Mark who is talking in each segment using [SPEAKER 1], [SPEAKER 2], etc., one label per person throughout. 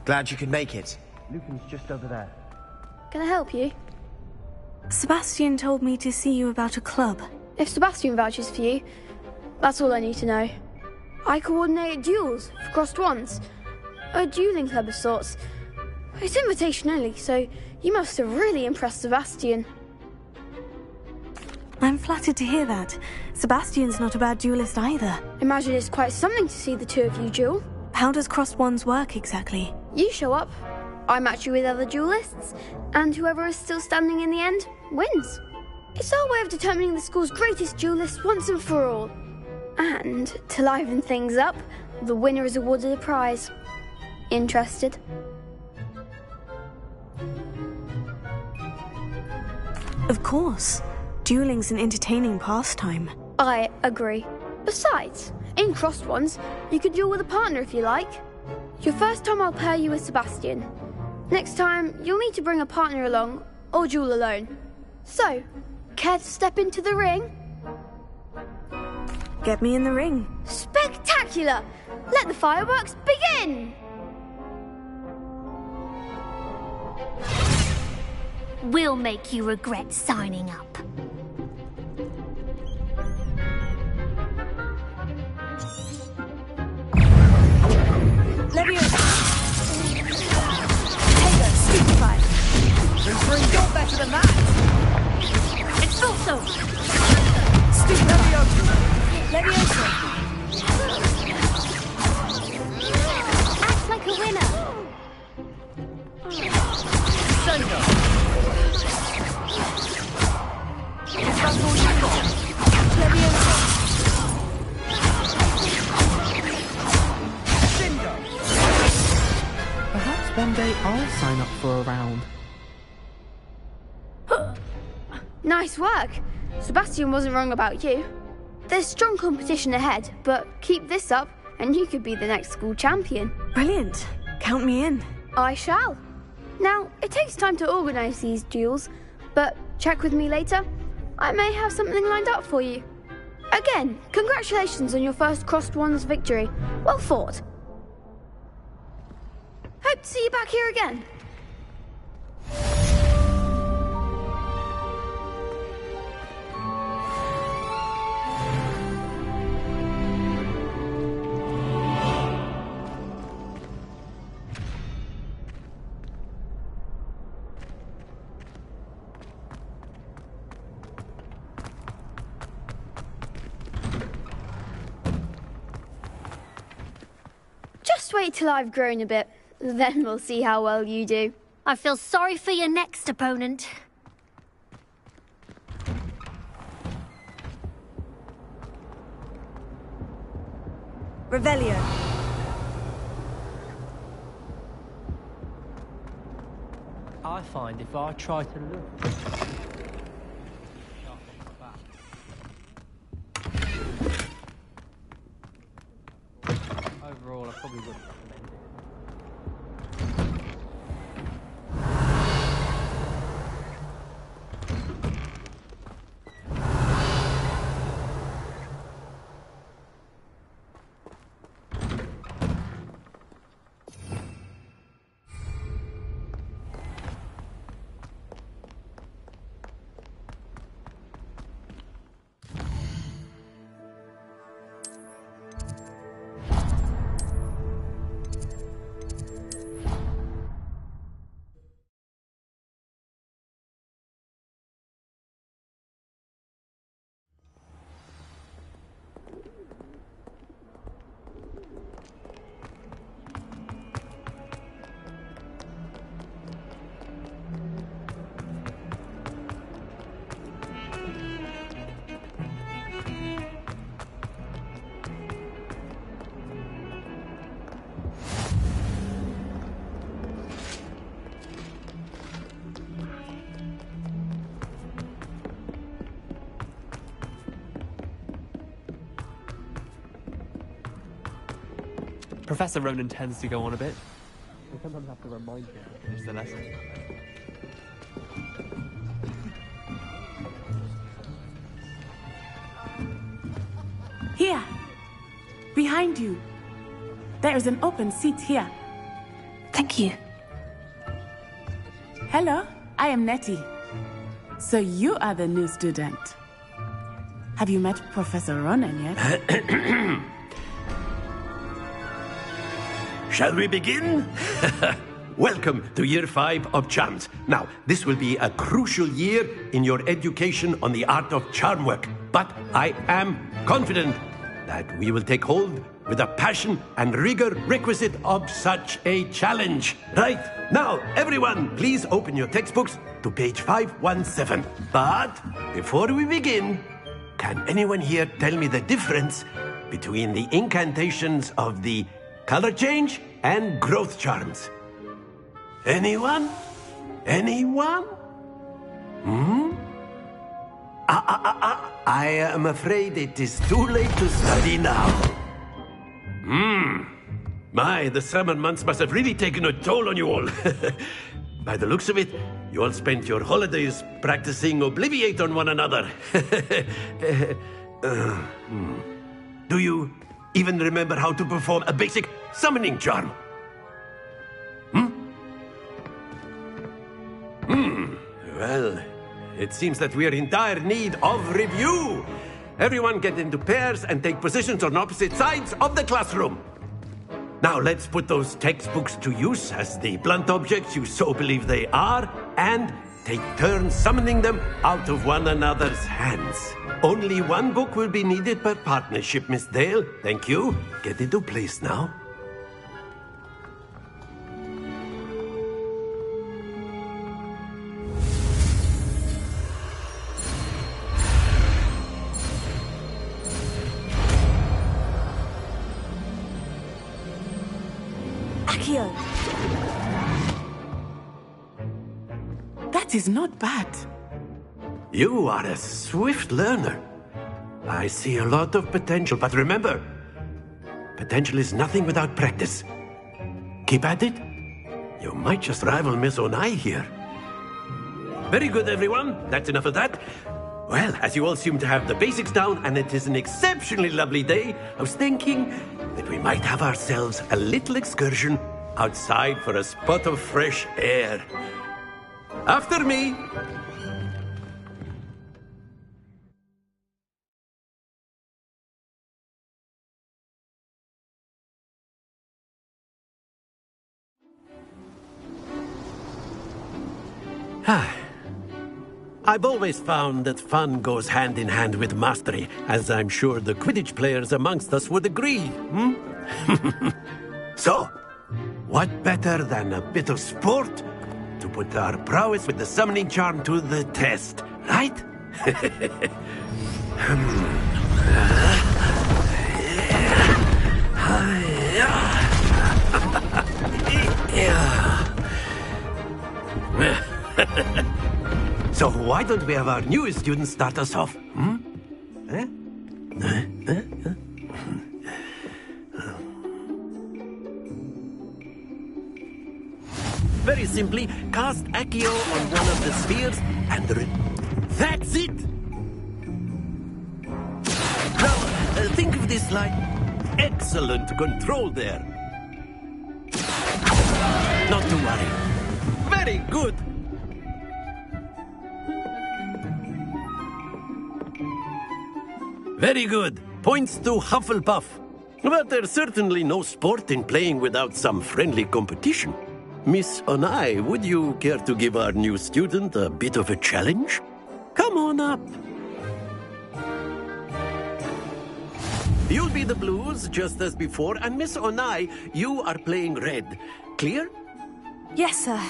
[SPEAKER 1] Glad you could make it. Lucan's just over there.
[SPEAKER 2] Can I help you?
[SPEAKER 3] Sebastian told me to see you about a club.
[SPEAKER 2] If Sebastian vouches for you, that's all I need to know. I coordinate duels for crossed wands. A dueling club of sorts. It's invitation only, so you must have really impressed Sebastian.
[SPEAKER 3] I'm flattered to hear that. Sebastian's not a bad duelist either.
[SPEAKER 2] Imagine it's quite something to see the two of you duel.
[SPEAKER 3] How does crossed wands work exactly?
[SPEAKER 2] You show up, I match you with other duelists, and whoever is still standing in the end wins. It's our way of determining the school's greatest duelist once and for all. And to liven things up, the winner is awarded a prize. Interested?
[SPEAKER 3] Of course. Dueling's an entertaining pastime.
[SPEAKER 2] I agree. Besides, in crossed ones, you could duel with a partner if you like. Your first time I'll pair you with Sebastian. Next time, you'll need to bring a partner along, or duel alone. So, care to step into the ring?
[SPEAKER 3] Get me in the ring.
[SPEAKER 2] Spectacular! Let the fireworks begin!
[SPEAKER 4] We'll make you regret signing up.
[SPEAKER 2] Leviosa! Hager, stupefied! You're better than that!
[SPEAKER 4] It's also
[SPEAKER 2] Stupefied! Leviosa!
[SPEAKER 4] act like a winner.
[SPEAKER 2] Thunder! Is that all you got? Leviosa!
[SPEAKER 5] Perhaps one day I'll sign up for a round.
[SPEAKER 2] Nice work. Sebastian wasn't wrong about you. There's strong competition ahead, but keep this up and you could be the next school champion.
[SPEAKER 3] Brilliant. Count me in.
[SPEAKER 2] I shall. Now, it takes time to organise these duels, but check with me later. I may have something lined up for you. Again, congratulations on your first crossed wands victory. Well fought. Hope to see you back here again. Just wait till I've grown a bit. Then we'll see how well you do.
[SPEAKER 4] I feel sorry for your next opponent.
[SPEAKER 3] Revelio.
[SPEAKER 5] I find if I try to look... Overall, I probably wouldn't recommend it. Professor Ronan tends to go on a bit. We sometimes have to remind him to finish the lesson.
[SPEAKER 6] Here! Behind you! There is an open seat here.
[SPEAKER 3] Thank you.
[SPEAKER 6] Hello, I am Nettie. So you are the new student. Have you met Professor Ronan yet?
[SPEAKER 7] Shall we begin? Welcome to Year 5 of Charms. Now, this will be a crucial year in your education on the art of charm work. But I am confident that we will take hold with the passion and rigor requisite of such a challenge. Right, now, everyone, please open your textbooks to page 517. But before we begin, can anyone here tell me the difference between the incantations of the color change and growth charms? Anyone? Anyone? I am afraid it is too late to study now. My, the summer months must have really taken a toll on you all. By the looks of it, you all spent your holidays practicing Obliviate on one another. Do you even remember how to perform a basic summoning charm? Well, it seems that we are in dire need of review. Everyone get into pairs and take positions on opposite sides of the classroom. Now let's put those textbooks to use as the blunt objects you so believe they are, and take turns summoning them out of one another's hands. Only one book will be needed per partnership, Miss Dale. Thank you. Get into place now.
[SPEAKER 3] Accio.
[SPEAKER 6] That is not bad.
[SPEAKER 7] You are a swift learner. I see a lot of potential, but remember, potential is nothing without practice. Keep at it. You might just rival Miss Onai here. Very good, everyone. That's enough of that. Well, as you all seem to have the basics down, and it is an exceptionally lovely day, I was thinking that we might have ourselves a little excursion outside for a spot of fresh air. After me. I've always found that fun goes hand in hand with mastery, as I'm sure the Quidditch players amongst us would agree. So, what better than a bit of sport to put our prowess with the summoning charm to the test, right? So why don't we have our newest student start us off? Very simply, cast Accio on one of the spheres and that's it! Now, think of this like excellent control there. Not to worry. Very good! Very good. Points to Hufflepuff. But there's certainly no sport in playing without some friendly competition. Miss Onai, would you care to give our new student a bit of a challenge? Come on up. You'll be the blues, just as before, and Miss Onai, you are playing red. Clear?
[SPEAKER 3] Yes, sir.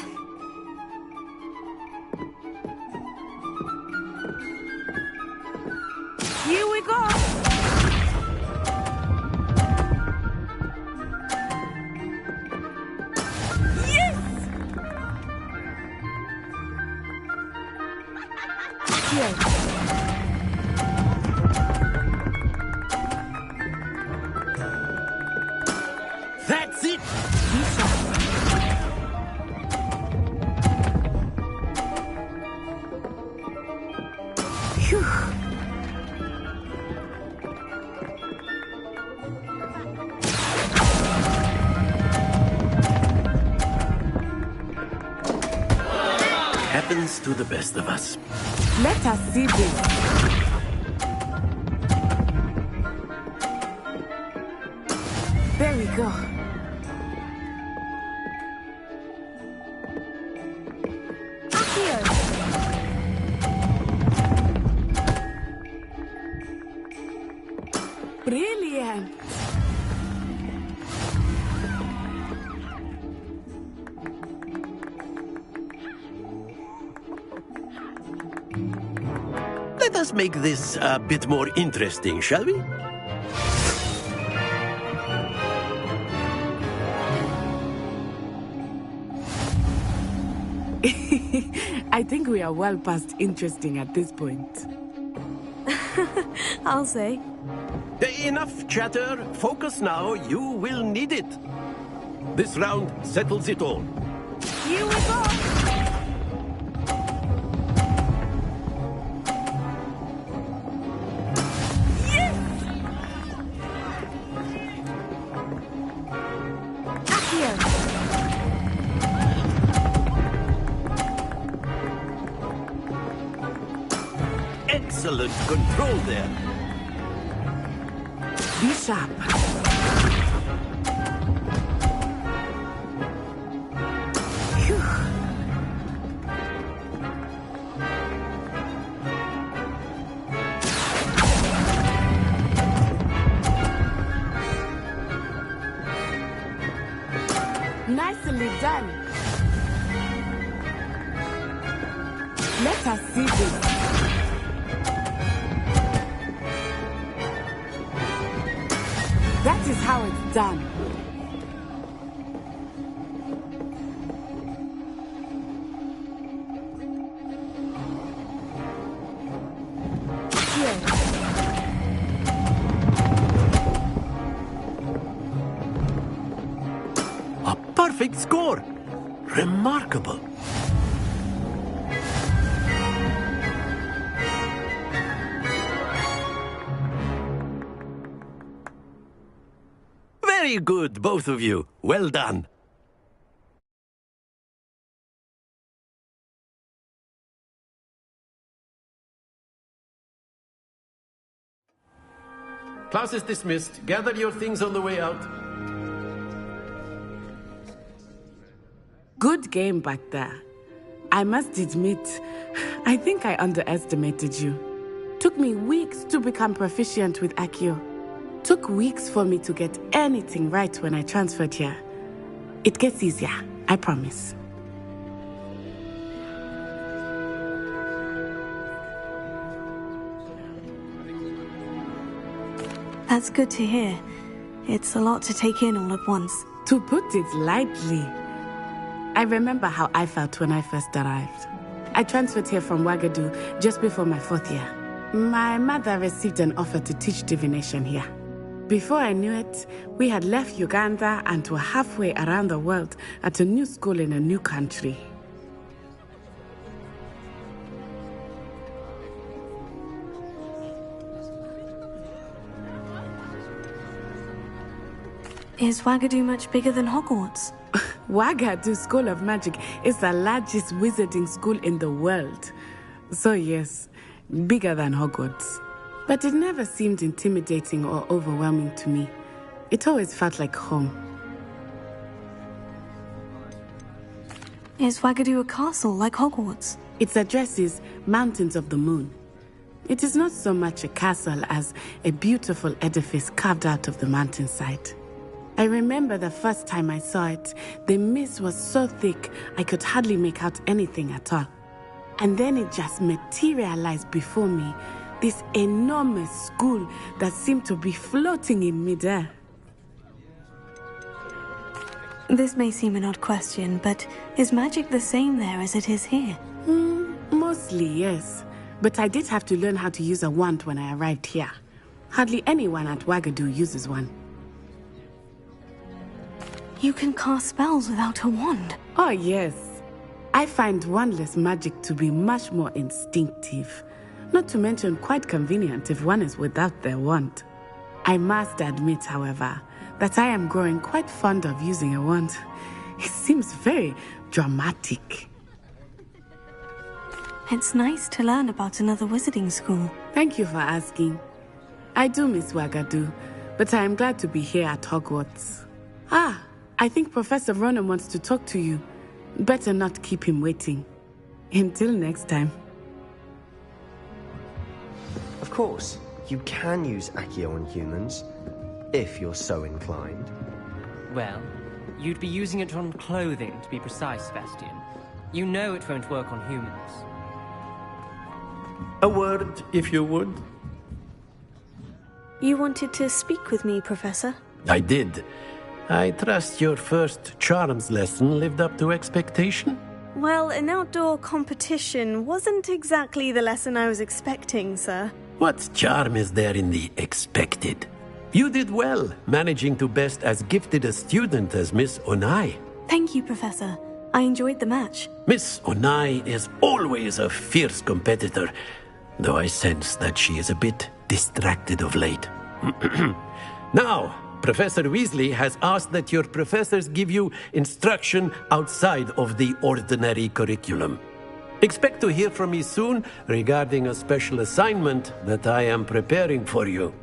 [SPEAKER 6] Here we go.
[SPEAKER 7] That's it!
[SPEAKER 3] Phew.
[SPEAKER 7] happens to the best of us.
[SPEAKER 6] Let us see this. There we go. Brilliant.
[SPEAKER 7] Let us make this a bit more interesting, shall we?
[SPEAKER 6] I think we are well past interesting at this point.
[SPEAKER 3] I'll say.
[SPEAKER 7] Enough chatter. Focus now. You will need it. This round settles it all.
[SPEAKER 6] Here we go.
[SPEAKER 7] Excellent control there.
[SPEAKER 6] Be sharp. Phew. Nicely done. Let us see this. That is how it's done. Here.
[SPEAKER 7] A perfect score. Remarkable. Very good, both of you. Well done. Class is dismissed. Gather your things on the way out.
[SPEAKER 6] Good game back there. I must admit, I think I underestimated you. Took me weeks to become proficient with Accio. Took weeks for me to get anything right when I transferred here. It gets easier, I promise.
[SPEAKER 3] That's good to hear. It's a lot to take in all at once.
[SPEAKER 6] To put it lightly, I remember how I felt when I first arrived. I transferred here from Ouagadougou just before my 4th year. My mother received an offer to teach divination here. Before I knew it, we had left Uganda and were halfway around the world at a new school in a new country.
[SPEAKER 3] Is Ouagadougou much bigger than Hogwarts?
[SPEAKER 6] Ouagadougou School of Magic is the largest wizarding school in the world. So yes, bigger than Hogwarts. But it never seemed intimidating or overwhelming to me. It always felt like home.
[SPEAKER 3] Is Ouagadougou a castle like Hogwarts?
[SPEAKER 6] Its address is Mountains of the Moon. It is not so much a castle as a beautiful edifice carved out of the mountainside. I remember the first time I saw it, the mist was so thick I could hardly make out anything at all. And then it just materialized before me, this enormous school that seemed to be floating in midair.
[SPEAKER 3] This may seem an odd question, but is magic the same there as it is here?
[SPEAKER 6] Mostly, yes. But I did have to learn how to use a wand when I arrived here. Hardly anyone at Ouagadougou uses one.
[SPEAKER 3] You can cast spells without a wand.
[SPEAKER 6] Oh, yes. I find wandless magic to be much more instinctive. Not to mention quite convenient if one is without their wand. I must admit, however, that I am growing quite fond of using a wand. It seems very dramatic.
[SPEAKER 3] It's nice to learn about another wizarding school.
[SPEAKER 6] Thank you for asking. I do miss Wagadu, but I am glad to be here at Hogwarts. Ah, I think Professor Ronan wants to talk to you. Better not keep him waiting. Until next time.
[SPEAKER 1] Of course, you can use Accio on humans, if you're so inclined.
[SPEAKER 8] Well, you'd be using it on clothing, to be precise, Sebastian. You know it won't work on humans.
[SPEAKER 7] A word, if you would.
[SPEAKER 3] You wanted to speak with me, Professor?
[SPEAKER 7] I did. I trust your first charms lesson lived up to expectation?
[SPEAKER 3] Well, an outdoor competition wasn't exactly the lesson I was expecting, sir.
[SPEAKER 7] What charm is there in the expected? You did well, managing to best as gifted a student as Miss Onai.
[SPEAKER 3] Thank you, Professor. I enjoyed the match.
[SPEAKER 7] Miss Onai is always a fierce competitor, though I sense that she is a bit distracted of late. Now, Professor Weasley has asked that your professors give you instruction outside of the ordinary curriculum. Expect to hear from me soon regarding a special assignment that I am preparing for you.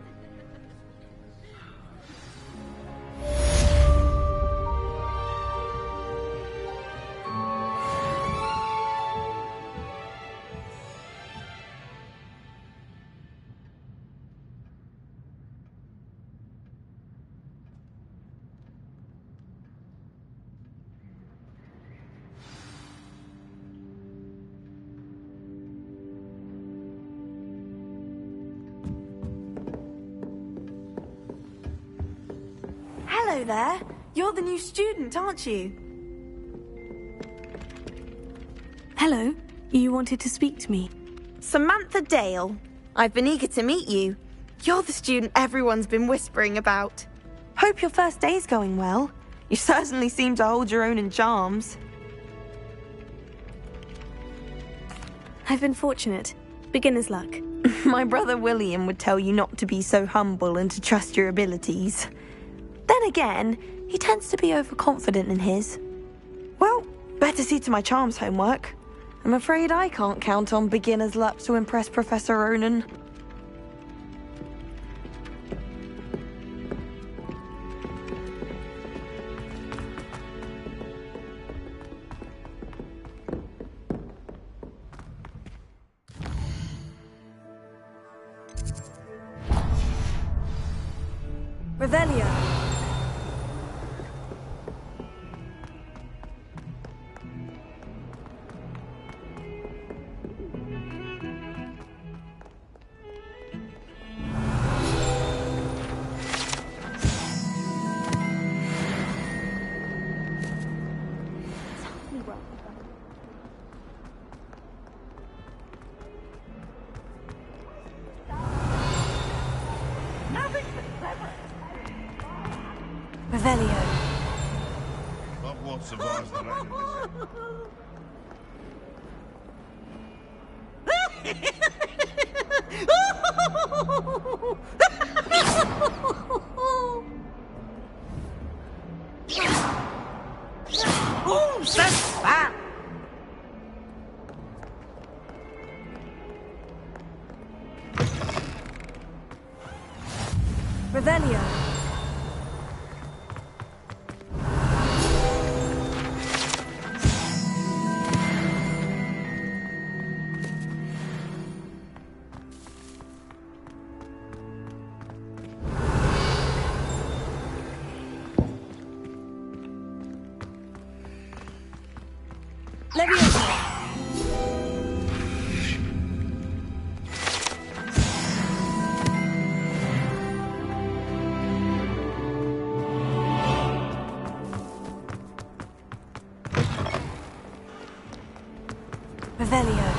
[SPEAKER 9] Hello there. You're the new student, aren't you?
[SPEAKER 3] Hello. You wanted to speak to me?
[SPEAKER 9] Samantha Dale. I've been eager to meet you. You're the student everyone's been whispering about. Hope your first day's going well. You certainly seem to hold your own in charms.
[SPEAKER 3] I've been fortunate. Beginner's luck.
[SPEAKER 9] My brother William would tell you not to be so humble and to trust your abilities. Then again, he tends to be overconfident in his. Well, better see to my charms homework. I'm afraid I can't count on beginner's luck to impress Professor Ronan. Revelio. Revelio.
[SPEAKER 10] Hogwarts survives the rain.
[SPEAKER 9] Who's that? Revelio. Revelio.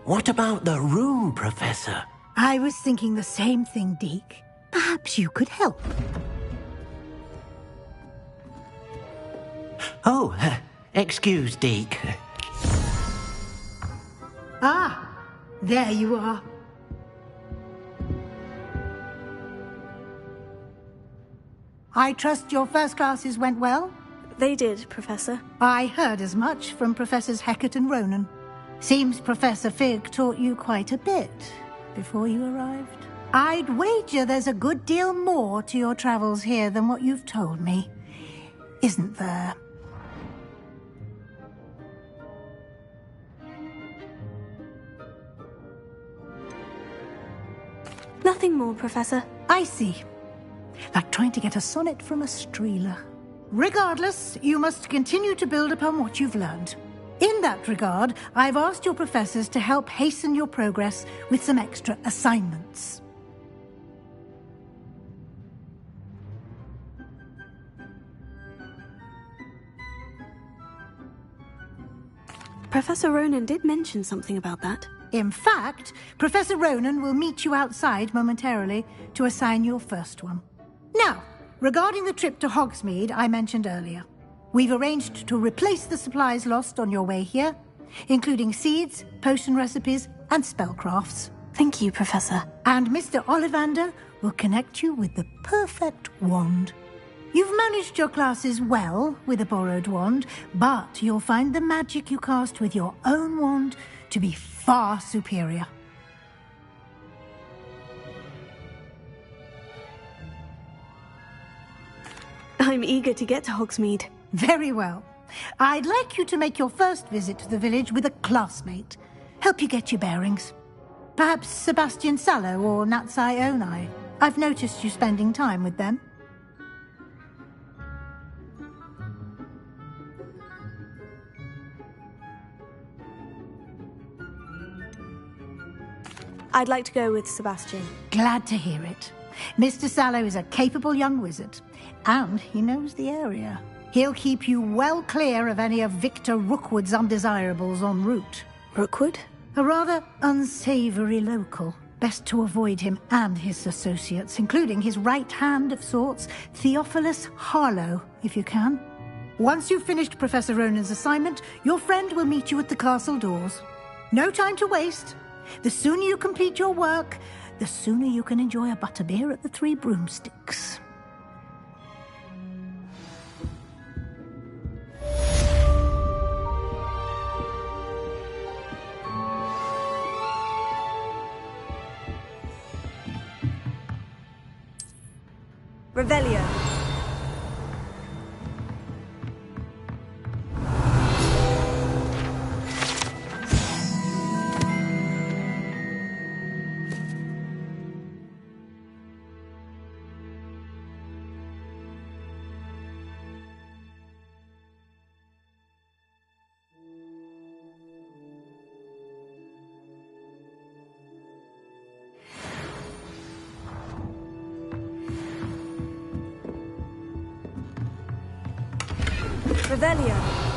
[SPEAKER 7] What about the room, Professor?
[SPEAKER 11] I was thinking the same thing, Deke. Perhaps you could help.
[SPEAKER 7] Oh, Excuse, Deke.
[SPEAKER 11] Ah, there you are. I trust your first classes went well?
[SPEAKER 3] They did, Professor.
[SPEAKER 11] I heard as much from Professors Hecat and Ronan. Seems Professor Fig taught you quite a bit before you arrived. I'd wager there's a good deal more to your travels here than what you've told me. Isn't there?
[SPEAKER 3] Nothing more, Professor.
[SPEAKER 11] I see. Like trying to get a sonnet from a streeler. Regardless, you must continue to build upon what you've learned. In that regard, I've asked your professors to help hasten your progress with some extra assignments.
[SPEAKER 3] Professor Ronan did mention something about that.
[SPEAKER 11] In fact, Professor Ronan will meet you outside momentarily to assign your first one. Now, regarding the trip to Hogsmeade I mentioned earlier, we've arranged to replace the supplies lost on your way here, including seeds, potion recipes, and spellcrafts.
[SPEAKER 3] Thank you, Professor.
[SPEAKER 11] And Mr. Ollivander will connect you with the perfect wand. You've managed your classes well with a borrowed wand, but you'll find the magic you cast with your own wand to be far superior.
[SPEAKER 3] I'm eager to get to Hogsmeade.
[SPEAKER 11] Very well. I'd like you to make your first visit to the village with a classmate. Help you get your bearings. Perhaps Sebastian Sallow or Natsai Onai. I've noticed you spending time with them.
[SPEAKER 3] I'd like to go with Sebastian.
[SPEAKER 11] Glad to hear it. Mr. Sallow is a capable young wizard, and he knows the area. He'll keep you well clear of any of Victor Rookwood's undesirables en route.
[SPEAKER 3] Rookwood?
[SPEAKER 11] A rather unsavory local. Best to avoid him and his associates, including his right hand of sorts, Theophilus Harlow, if you can. Once you've finished Professor Ronan's assignment, your friend will meet you at the castle doors. No time to waste. The sooner you complete your work, the sooner you can enjoy a butterbeer at the Three Broomsticks.
[SPEAKER 9] Revelio. Revelio.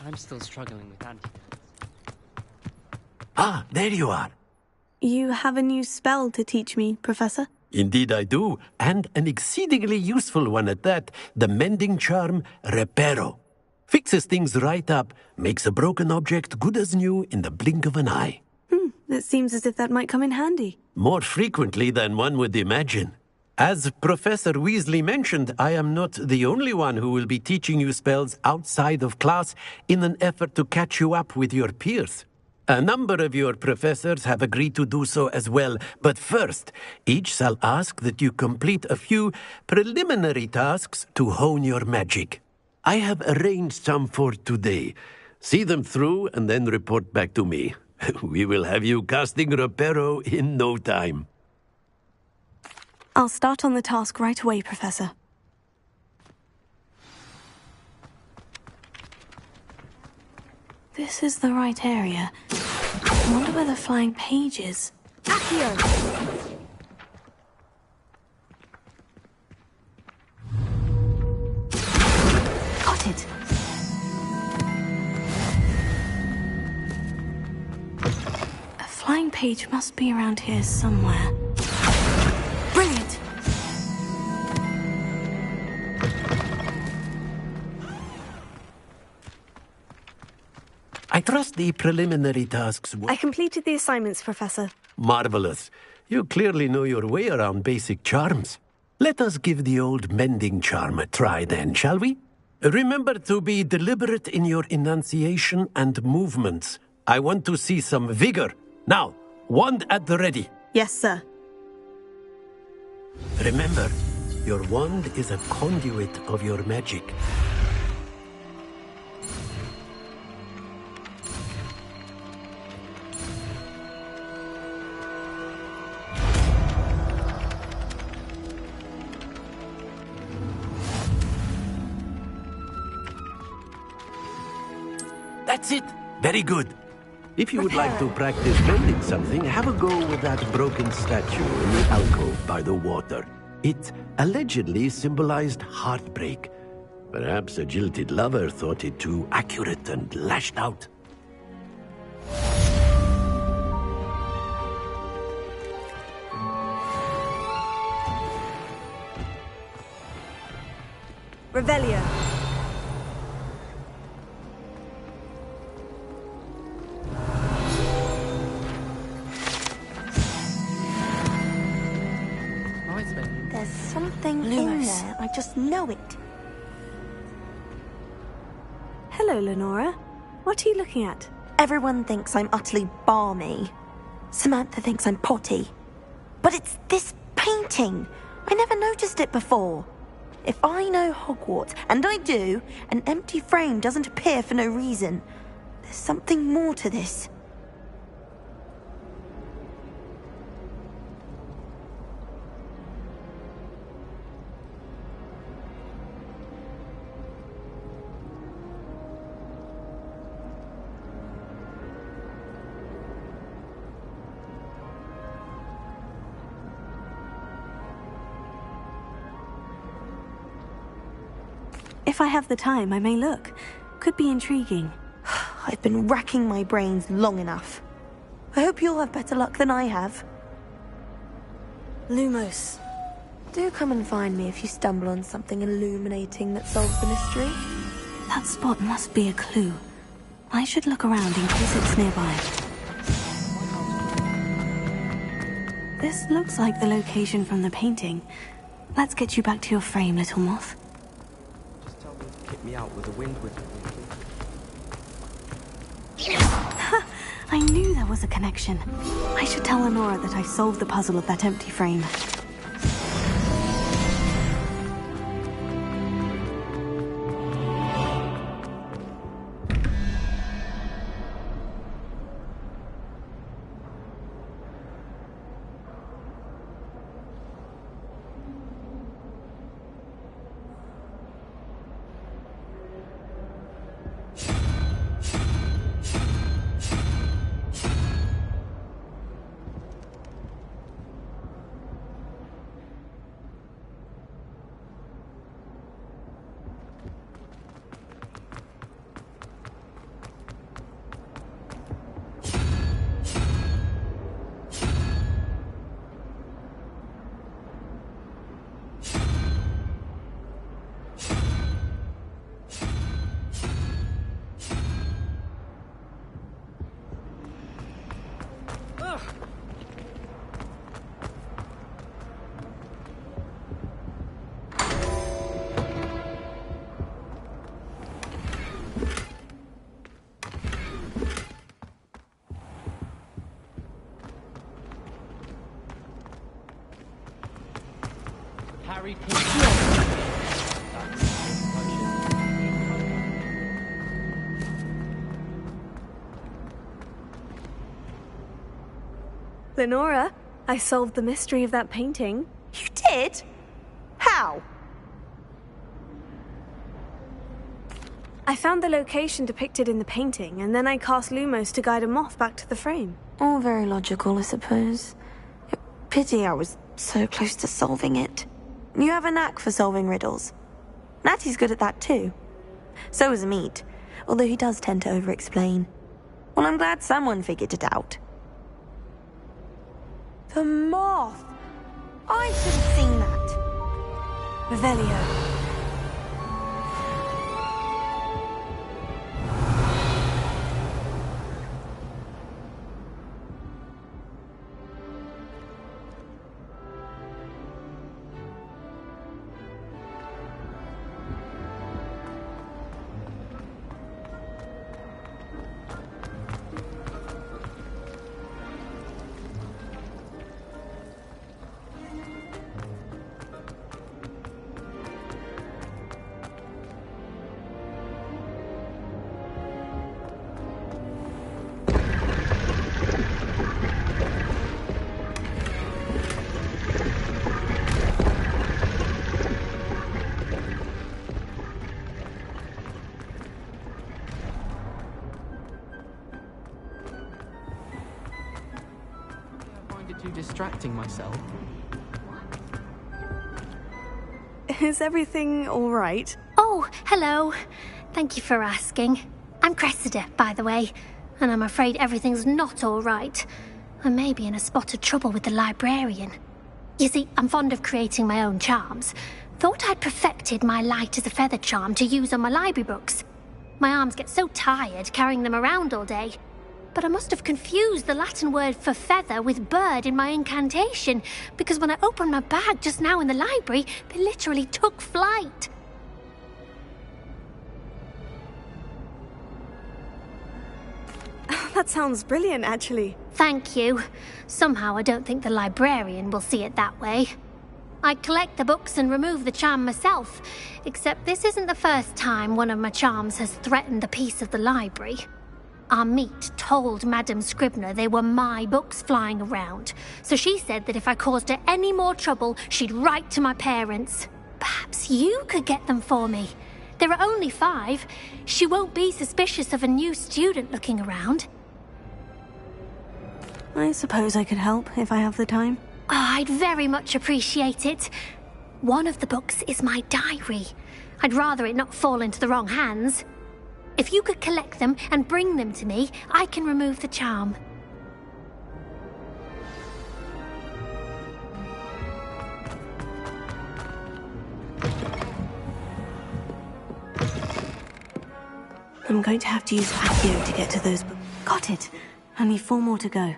[SPEAKER 8] I'm still struggling with antidotes.
[SPEAKER 7] Ah, there you are.
[SPEAKER 3] You have a new spell to teach me, Professor?
[SPEAKER 7] Indeed I do, and an exceedingly useful one at that, the mending charm Reparo. Fixes things right up, makes a broken object good as new in the blink of an eye.
[SPEAKER 3] It seems as if that might come in handy.
[SPEAKER 7] More frequently than one would imagine. As Professor Weasley mentioned, I am not the only one who will be teaching you spells outside of class in an effort to catch you up with your peers. A number of your professors have agreed to do so as well, but first, each shall ask that you complete a few preliminary tasks to hone your magic. I have arranged some for today. See them through and then report back to me. We will have you casting Reparo in no time.
[SPEAKER 3] I'll start on the task right away, This is the right area. I wonder where the flying page is.
[SPEAKER 2] Accio!
[SPEAKER 3] Got it. A flying page must be around here somewhere. Brilliant!
[SPEAKER 7] I trust the preliminary tasks were...
[SPEAKER 12] I completed the assignments, Professor.
[SPEAKER 7] Marvelous. You clearly know your way around basic charms. Let us give the old mending charm a try then, shall we? Remember to be deliberate in your enunciation and movements. I want to see some vigor. Now, wand at the ready.
[SPEAKER 12] Yes, sir.
[SPEAKER 7] Remember, your wand is a conduit of your magic. That's it. Very good. If you would like to practice mending something, have a go with that broken statue in the alcove by the water. It allegedly symbolized heartbreak. Perhaps a jilted lover thought it too accurate and lashed out.
[SPEAKER 12] Revelio.
[SPEAKER 9] There's something in there. I just know it.
[SPEAKER 12] Hello, Lenora. What are you looking at?
[SPEAKER 9] Everyone thinks I'm utterly balmy. Samantha thinks I'm potty. But it's this painting. I never noticed it before. If I know Hogwarts, and I do, an empty frame doesn't appear for no reason. There's something more to this.
[SPEAKER 3] If I have the time, I may look. Could be intriguing.
[SPEAKER 9] I've been racking my brains long enough. I hope you'll have better luck than I have.
[SPEAKER 12] Lumos.
[SPEAKER 9] Do come and find me if you stumble on something illuminating that solves the mystery.
[SPEAKER 3] That spot must be a clue. I should look around in case it's nearby. This looks like the location from the painting. Let's get you back to your frame, little moth.
[SPEAKER 5] Just tell me to kick me out with a wind whistle.
[SPEAKER 3] I knew there was a connection. I should tell Lenora that I solved the puzzle of that empty frame.
[SPEAKER 8] Harry Potter.
[SPEAKER 12] Lenora, I solved the mystery of that painting.
[SPEAKER 9] You did? How?
[SPEAKER 12] I found the location depicted in the painting, and then I cast Lumos to guide a moth back to the frame.
[SPEAKER 9] All very logical, I suppose. Pity I was so close to solving it. You have a knack for solving riddles. Natty's good at that too. So is Meat, although he does tend to over-explain. Well, I'm glad someone figured it out. The moth! I should have seen that. Revelio.
[SPEAKER 5] Distracting myself.
[SPEAKER 12] Is everything all right?
[SPEAKER 4] Oh, hello. Thank you for asking. I'm Cressida, by the way, and I'm afraid everything's not all right. I may be in a spot of trouble with the librarian. You see, I'm fond of creating my own charms. Thought I'd perfected my light as a feather charm to use on my library books. My arms get so tired carrying them around all day. But I must have confused the Latin word for feather with bird in my incantation, because when I opened my bag just now in the library, they literally took flight.
[SPEAKER 12] That sounds brilliant, actually.
[SPEAKER 4] Thank you. Somehow I don't think the librarian will see it that way. I collect the books and remove the charm myself, except this isn't the first time one of my charms has threatened the peace of the library. Our Meat told Madame Scribner they were my books flying around, so she said that if I caused her any more trouble, she'd write to my parents. Perhaps you could get them for me. There are only 5. She won't be suspicious of a new student looking around.
[SPEAKER 12] I suppose I could help if I have the time.
[SPEAKER 4] Oh, I'd very much appreciate it. One of the books is my diary. I'd rather it not fall into the wrong hands. If you could collect them and bring them to me, I can remove the charm.
[SPEAKER 3] I'm going to have to use Accio to get to those books. Got it. Only 4 more to go.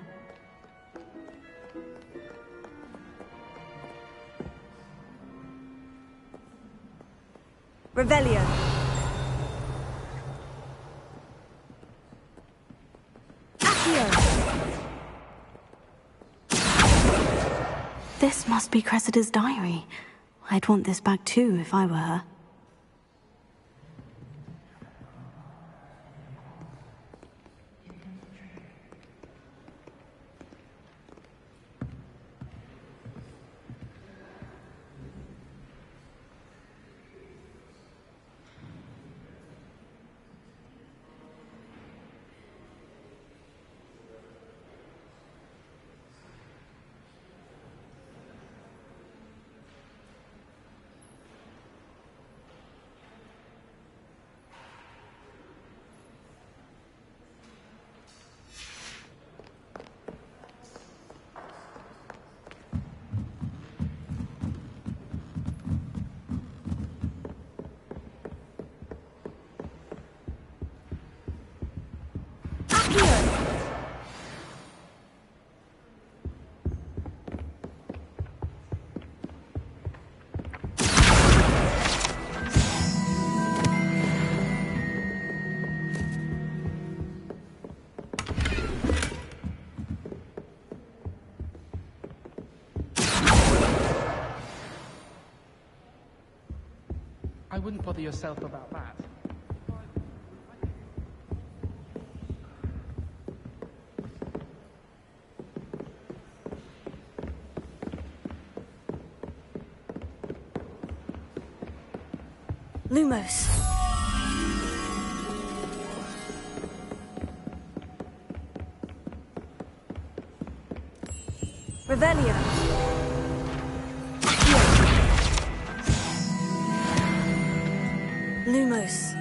[SPEAKER 12] Revelio.
[SPEAKER 3] This must be Cressida's diary. I'd want this back too if I were her.
[SPEAKER 5] I wouldn't bother yourself about that.
[SPEAKER 12] Lumos. Revelio. Lumos.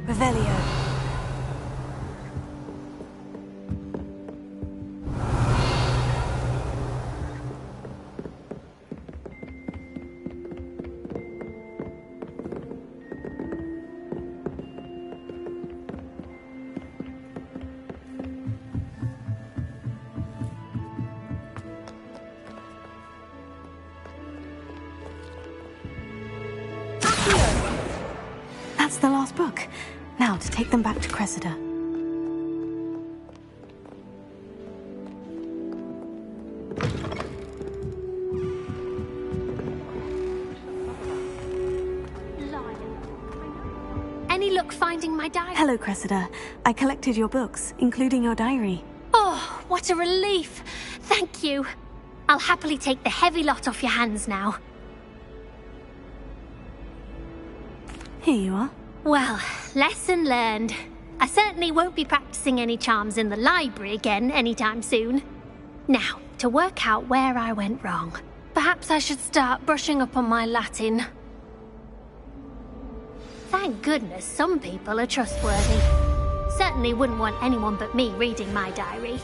[SPEAKER 12] Revelio.
[SPEAKER 3] That's the last book. Now to take them back to Cressida.
[SPEAKER 4] Any luck finding my diary?
[SPEAKER 3] Hello, Cressida. I collected your books, including your diary.
[SPEAKER 4] Oh, what a relief. Thank you. I'll happily take the heavy lot off your hands now.
[SPEAKER 3] Here you are.
[SPEAKER 4] Well, lesson learned. I certainly won't be practicing any charms in the library again anytime soon. Now, to work out where I went wrong. Perhaps I should start brushing up on my Latin. Thank goodness some people are trustworthy. Certainly wouldn't want anyone but me reading my diary.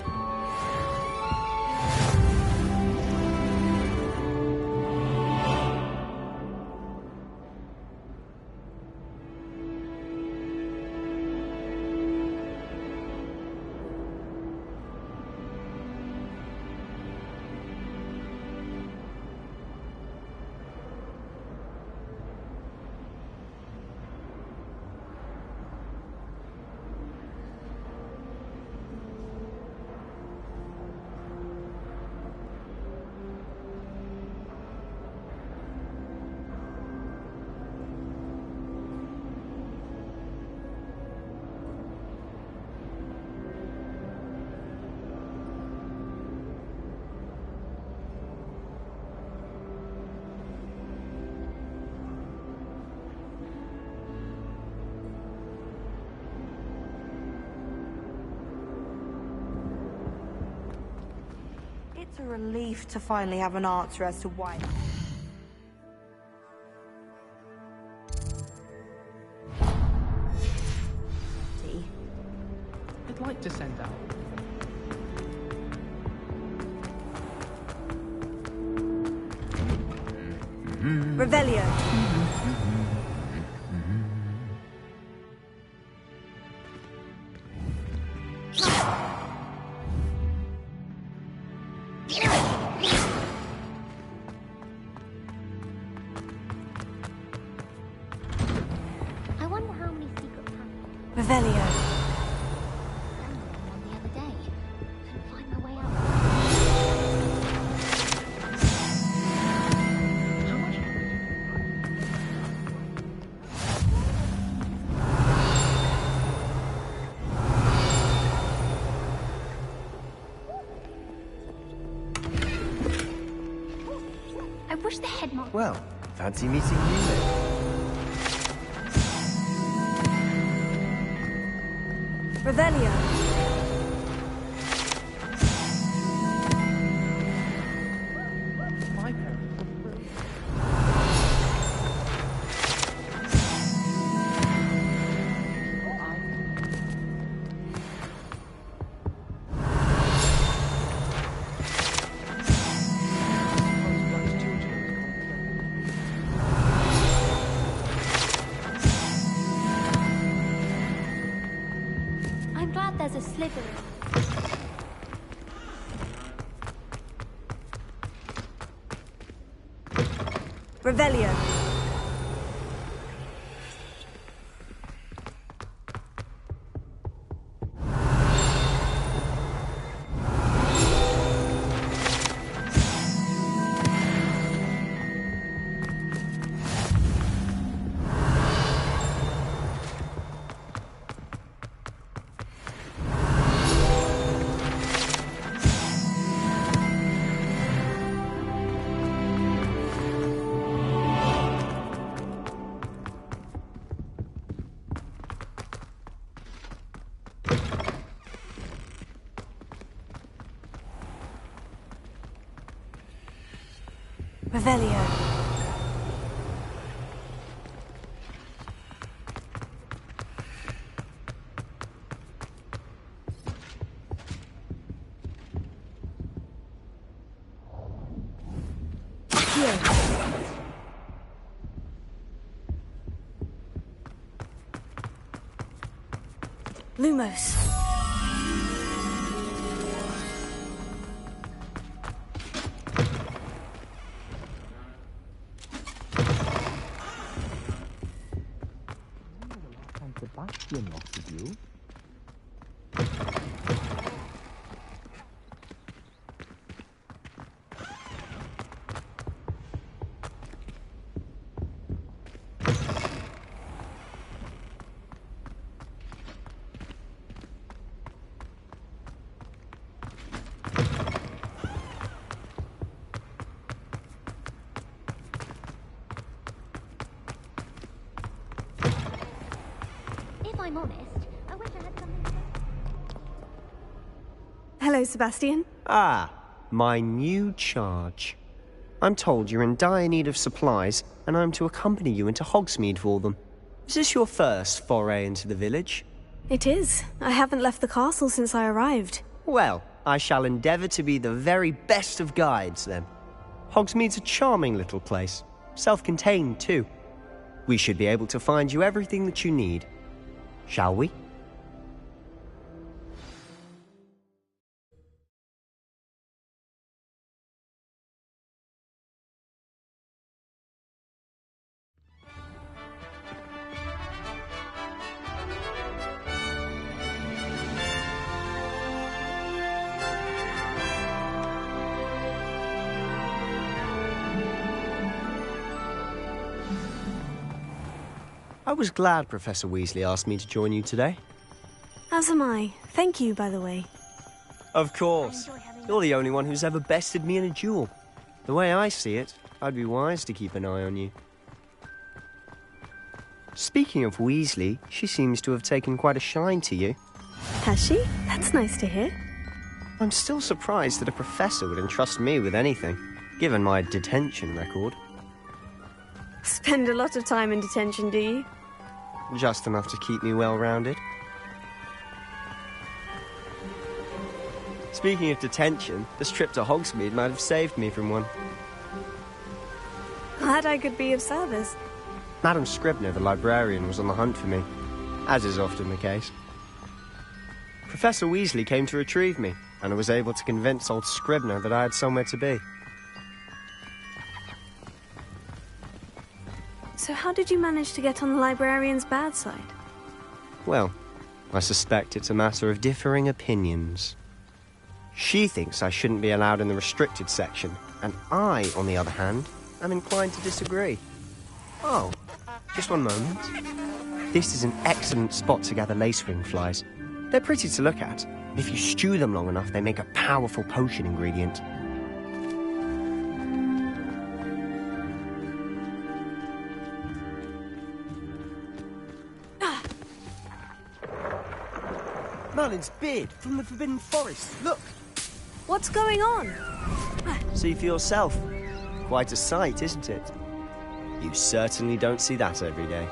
[SPEAKER 9] It's a relief to finally have an answer as to why.
[SPEAKER 5] I'd like to send out.
[SPEAKER 12] Revelio.
[SPEAKER 4] I wonder how many secret passages
[SPEAKER 9] Revelio.
[SPEAKER 4] one the other day. Couldn't find my way out. I wish the headmaster.
[SPEAKER 1] Well, fancy meeting you then.
[SPEAKER 12] Revelio.
[SPEAKER 5] My parents were
[SPEAKER 4] I'm glad there's a sliver.
[SPEAKER 12] Revelio. Revelio. Lumos.
[SPEAKER 5] Sebastian was with you.
[SPEAKER 4] If I'm honest, I wish I had something to say.
[SPEAKER 12] Hello, Sebastian.
[SPEAKER 1] Ah, my new charge. I'm told you're in dire need of supplies, and I'm to accompany you into Hogsmeade for them. Is this your first foray into the village?
[SPEAKER 12] It is. I haven't left the castle since I arrived.
[SPEAKER 1] Well, I shall endeavour to be the very best of guides, then. Hogsmeade's a charming little place. Self-contained, too. We should be able to find you everything that you need. Shall we? I was glad Professor Weasley asked me to join you today.
[SPEAKER 12] As am I. Thank you, by the way.
[SPEAKER 1] Of course. You're the only one who's ever bested me in a duel. The way I see it, I'd be wise to keep an eye on you. Speaking of Weasley, she seems to have taken quite a shine to you.
[SPEAKER 12] Has she? That's nice to hear.
[SPEAKER 1] I'm still surprised that a professor would entrust me with anything, given my detention record.
[SPEAKER 12] Spend a lot of time in detention, do you?
[SPEAKER 1] Just enough to keep me well-rounded. Speaking of detention, this trip to Hogsmeade might have saved me from one.
[SPEAKER 12] Glad I could be of service.
[SPEAKER 1] Madam Scribner, the librarian, was on the hunt for me, as is often the case. Professor Weasley came to retrieve me, and I was able to convince old Scribner that I had somewhere to be.
[SPEAKER 12] So how did you manage to get on the librarian's bad side?
[SPEAKER 1] Well, I suspect it's a matter of differing opinions. She thinks I shouldn't be allowed in the restricted section, and I, on the other hand, am inclined to disagree. Oh, just one moment. This is an excellent spot to gather lacewing flies. They're pretty to look at. If you stew them long enough, they make a powerful potion ingredient. Merlin's beard from the Forbidden Forest. Look!
[SPEAKER 12] What's going on?
[SPEAKER 1] See for yourself. Quite a sight, isn't it? You certainly don't see that every day.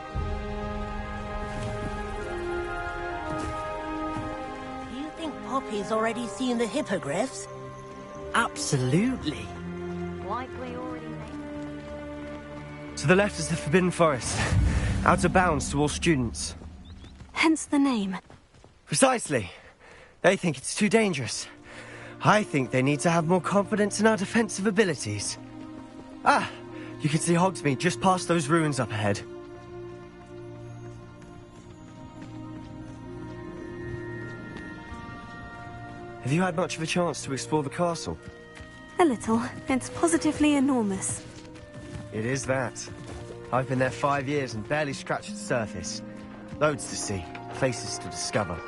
[SPEAKER 13] Do you think Poppy's already seen the hippogriffs?
[SPEAKER 1] Absolutely.
[SPEAKER 4] Likely already made.
[SPEAKER 1] To the left is the Forbidden Forest. Out of bounds to all students.
[SPEAKER 12] Hence the name.
[SPEAKER 1] Precisely. They think it's too dangerous. I think they need to have more confidence in our defensive abilities. Ah, you can see Hogsmeade just past those ruins up ahead. Have you had much of a chance to explore the castle?
[SPEAKER 12] A little. It's positively enormous.
[SPEAKER 1] It is that. I've been there 5 years and barely scratched the surface. Loads to see, places to discover.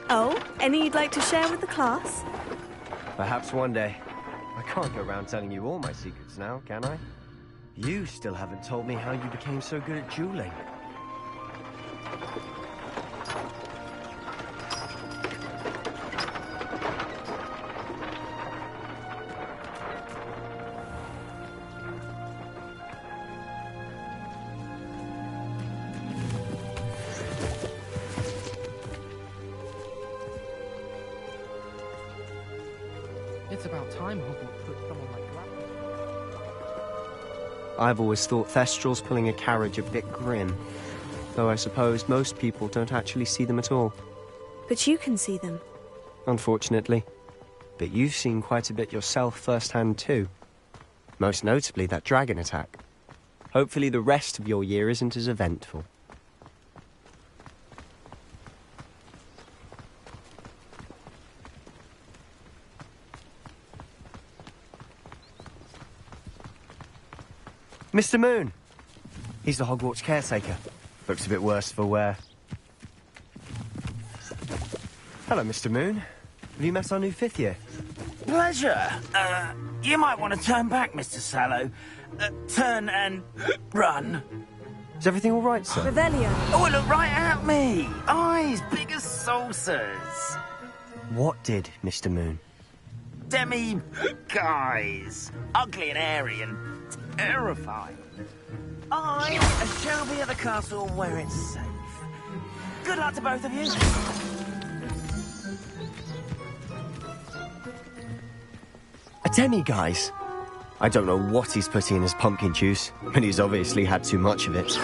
[SPEAKER 12] Oh, any you'd like to share with the class?
[SPEAKER 1] Perhaps one day. I can't go around telling you all my secrets now, can I? You still haven't told me how you became so good at dueling.
[SPEAKER 5] It's about time Hogwarts put someone like that.
[SPEAKER 1] I've always thought Thestrals pulling a carriage a bit grim, though I suppose most people don't actually see them at all.
[SPEAKER 12] But you can see them.
[SPEAKER 1] Unfortunately. But you've seen quite a bit yourself firsthand too. Most notably that dragon attack. Hopefully the rest of your year isn't as eventful. Mr. Moon! He's the Hogwarts caretaker. Looks a bit worse for wear. Hello, Mr. Moon. Have you met our new fifth year?
[SPEAKER 14] Pleasure. You might want to turn back, Mr. Sallow. Turn and run.
[SPEAKER 1] Is everything all right, sir?
[SPEAKER 12] Revelio.
[SPEAKER 14] Oh, look right at me. Eyes big as saucers.
[SPEAKER 1] What did, Mr. Moon?
[SPEAKER 14] Guys. Ugly and airy and terrifying. I shall be at the castle where it's safe. Good luck to both of you.
[SPEAKER 1] A demi-guise? I don't know what he's putting in his pumpkin juice, but he's obviously had too much of it.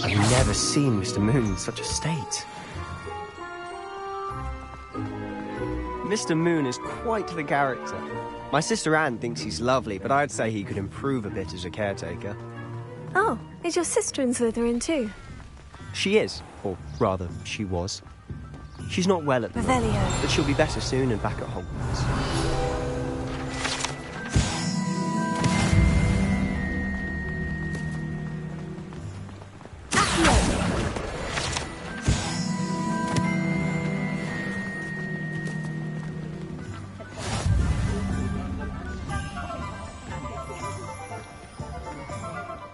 [SPEAKER 1] I've never seen Mr. Moon in such a state. Mr. Moon is quite the character. My sister Anne thinks he's lovely, but I'd say he could improve a bit as a caretaker.
[SPEAKER 12] Oh, is your sister in Slytherin too?
[SPEAKER 1] She is, or rather, she was. She's not well at the moment,
[SPEAKER 12] Revelio.
[SPEAKER 1] but she'll be better soon and back at Hogwarts.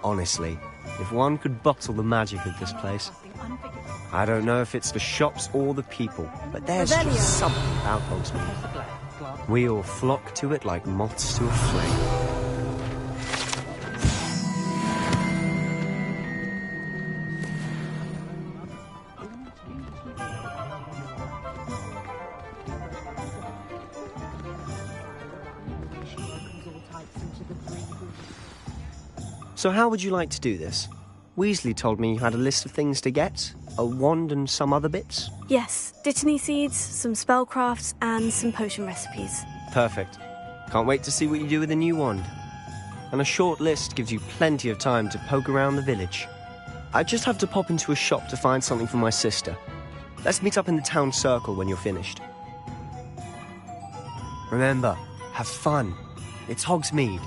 [SPEAKER 1] Honestly, if one could bottle the magic of this place. I don't know if it's the shops or the people, but there's
[SPEAKER 12] Revelio.
[SPEAKER 1] just something about Hogsmeade. We all flock to it like moths to a flame. So how would you like to do this? Weasley told me you had a list of things to get, a wand and some other bits.
[SPEAKER 12] Yes, Dittany seeds, some spellcrafts, and some potion recipes.
[SPEAKER 1] Perfect. Can't wait to see what you do with the new wand. And a short list gives you plenty of time to poke around the village. I just have to pop into a shop to find something for my sister. Let's meet up in the town circle when you're finished. Remember, have fun. It's Hogsmeade.